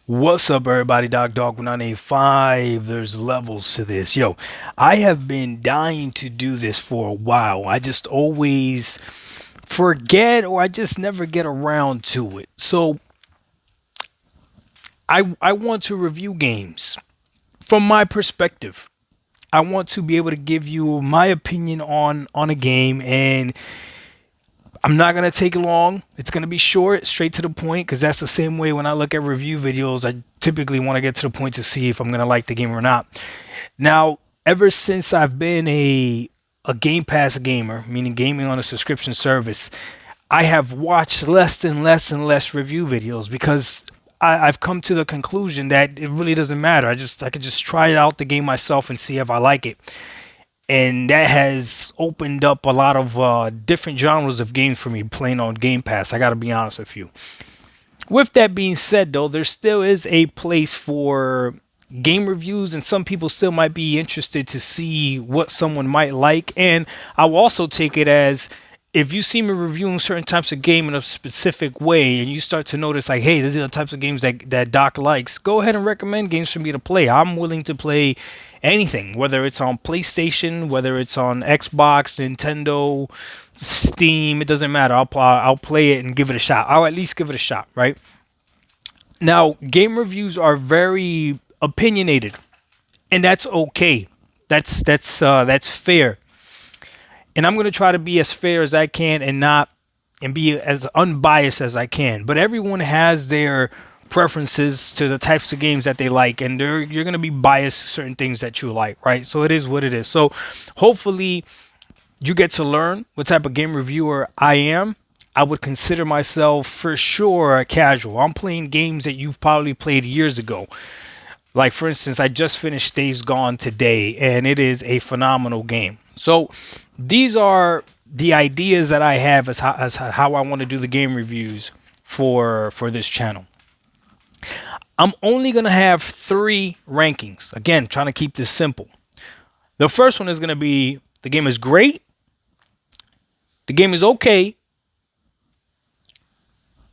What's up, everybody? Dog 985. There's levels to this. Yo, I have been dying to do this for a while. I just always forget or I just never get around to it. So I want to review games from my perspective. I want to be able to give you my opinion on a game, and I'm not gonna take long. It's gonna be short, straight to the point, because that's the same way when I look at review videos. I typically want to get to the point to see if I'm gonna like the game or not. Now, ever since I've been a Game Pass gamer, meaning gaming on a subscription service, I have watched less and less and less review videos because I've come to the conclusion that it really doesn't matter. I could just try out the game myself and see if I like it, and that has opened up a lot of different genres of games for me playing on Game Pass. I got to be honest with you. With that being said, though, there still is a place for game reviews, and some people still might be interested to see what someone might like. And I will also take it as if you see me reviewing certain types of game in a specific way and you start to notice like, hey, these are the types of games that Doc likes, go ahead and recommend games for me to play. I'm willing to play anything, whether it's on PlayStation, whether it's on Xbox, Nintendo, Steam. It doesn't matter. I'll play it and give it a shot. I'll at least give it a shot, right? Now, game reviews are very opinionated, and that's okay. That's fair, and I'm gonna try to be as fair as I can and not and be as unbiased as I can. But everyone has their preferences to the types of games that they like, and you're gonna be biased to certain things that you like, right? So it is what it is. So hopefully you get to learn what type of game reviewer I am. I would consider myself for sure a casual. I'm playing games that you've probably played years ago. Like, for instance, I just finished Days Gone today, and it is a phenomenal game. So these are the ideas that I have as how I want to do the game reviews for this channel. I'm only going to have three rankings. Again, trying to keep this simple. The first one is going to be the game is great, the game is okay,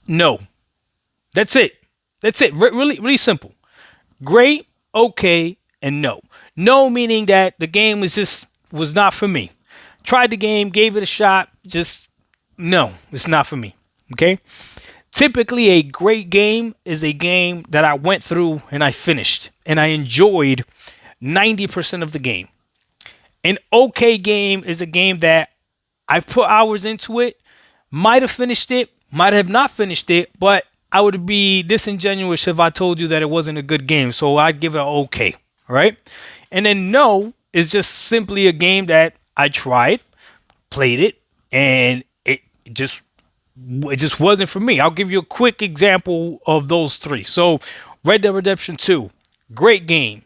no. That's it. That's it. Really, really simple. Great, okay, and no. No meaning that the game was not for me. Tried the game, gave it a shot, just no, it's not for me. Okay? Typically a great game is a game that I went through and I finished and I enjoyed 90% of the game. An okay game is a game that I've put hours into it, might have finished it, might have not finished it, but I would be disingenuous if I told you that it wasn't a good game. So I'd give it an okay, right? And then no is just simply a game that I tried, played it, and it just wasn't for me. I'll give you a quick example of those three. So Red Dead Redemption 2, great game.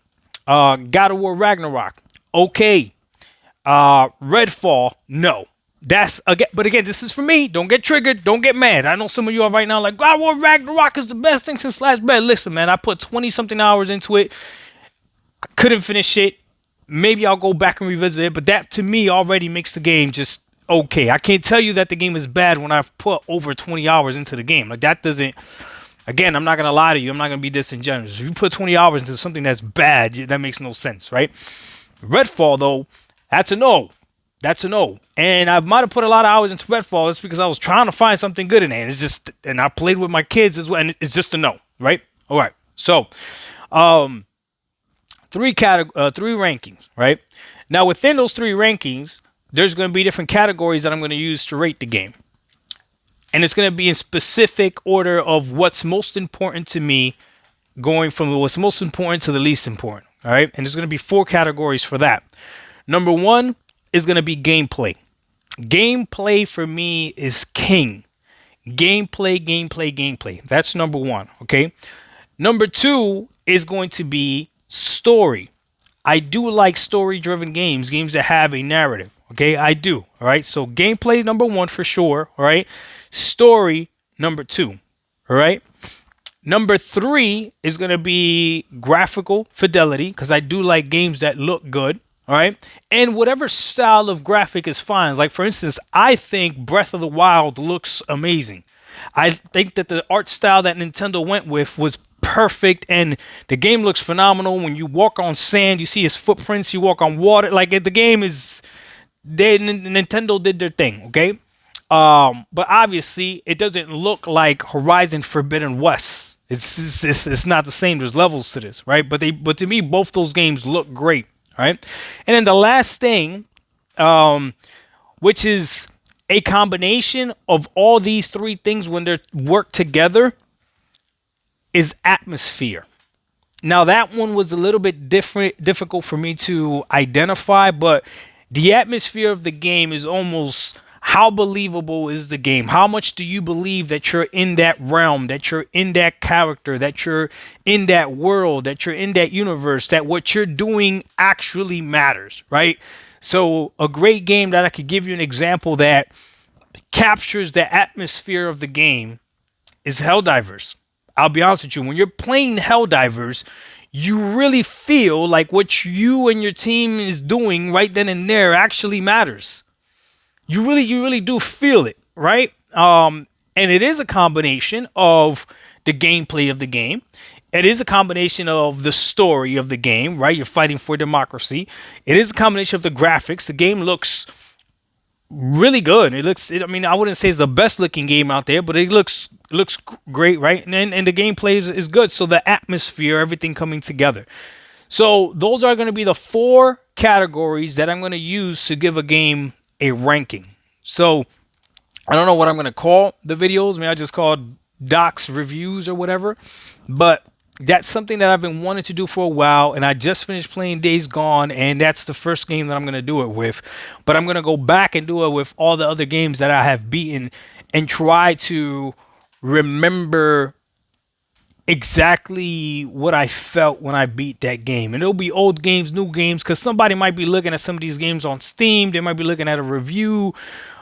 God of War Ragnarok, okay. Redfall, no. That's again, but again, this is for me. Don't get triggered. Don't get mad. I know some of you are right now like, God, War Ragnarok is the best thing since sliced bread. Listen, man, I put 20 something hours into it. I couldn't finish it. Maybe I'll go back and revisit it, but that to me already makes the game just okay. I can't tell you that the game is bad when I've put over 20 hours into the game. Like that doesn't. Again, I'm not gonna lie to you. I'm not gonna be disingenuous. If you put 20 hours into something that's bad, that makes no sense, right? Redfall though, that's a no. That's a no. And I might have put a lot of hours into Redfall. It's because I was trying to find something good in it. And it's just, and I played with my kids as well. And it's just a no, right? All right. So, um, three rankings, right? Now within those three rankings, there's going to be different categories that I'm going to use to rate the game, and it's going to be in specific order of what's most important to me, going from what's most important to the least important. All right, and there's going to be four categories for that. Number one is going to be gameplay. Gameplay for me is king. Gameplay. That's number one. Okay. Number two is going to be story. I do like story driven games, games that have a narrative. Okay. I do. All right. So gameplay number one for sure. All right. Story number two. All right. Number three is going to be graphical fidelity because I do like games that look good. All right. And whatever style of graphic is fine. Like, for instance, I think Breath of the Wild looks amazing. I think that the art style that Nintendo went with was perfect, and the game looks phenomenal. When you walk on sand, you see his footprints. You walk on water. Like the game is, Nintendo did their thing. Okay, but obviously it doesn't look like Horizon Forbidden West. It's not the same. There's levels to this, right? But to me, both those games look great. All right, and then the last thing, which is a combination of all these three things when they work together, is atmosphere. Now that one was a little bit difficult for me to identify, but the atmosphere of the game is almost, how believable is the game? How much do you believe that you're in that realm, that you're in that character, that you're in that world, that you're in that universe, that what you're doing actually matters, right? So a great game that I could give you an example that captures the atmosphere of the game is Helldivers. I'll be honest with you, when you're playing Helldivers, you really feel like what you and your team is doing right then and there actually matters. You really do feel it, right? And it is a combination of the gameplay of the game. It is a combination of the story of the game, right? You're fighting for democracy. It is a combination of the graphics. The game looks really good. I mean, I wouldn't say it's the best looking game out there, but it looks great, right? And the gameplay is good. So the atmosphere, everything coming together. So those are going to be the 4 categories that I'm going to use to give a game a ranking. So I don't know what I'm going to call the videos. Maybe I just call Doc's reviews or whatever. But that's something that I've been wanting to do for a while, and I just finished playing Days Gone, and that's the first game that I'm going to do it with. But I'm going to go back and do it with all the other games that I have beaten and try to remember exactly what I felt when I beat that game. And it'll be old games, new games, because somebody might be looking at some of these games on Steam. They might be looking at a review.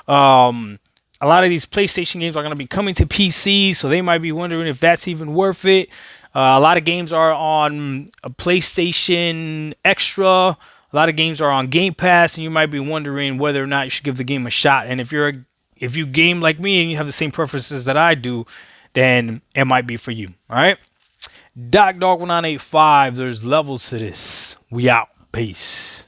A lot of these PlayStation games are going to be coming to PC, so they might be wondering if that's even worth it. A lot of games are on a PlayStation Extra. A lot of games are on Game Pass, and you might be wondering whether or not you should give the game a shot. And if you game like me and you have the same preferences that I do, then it might be for you. All right. DocDog1985. There's levels to this. We out. Peace.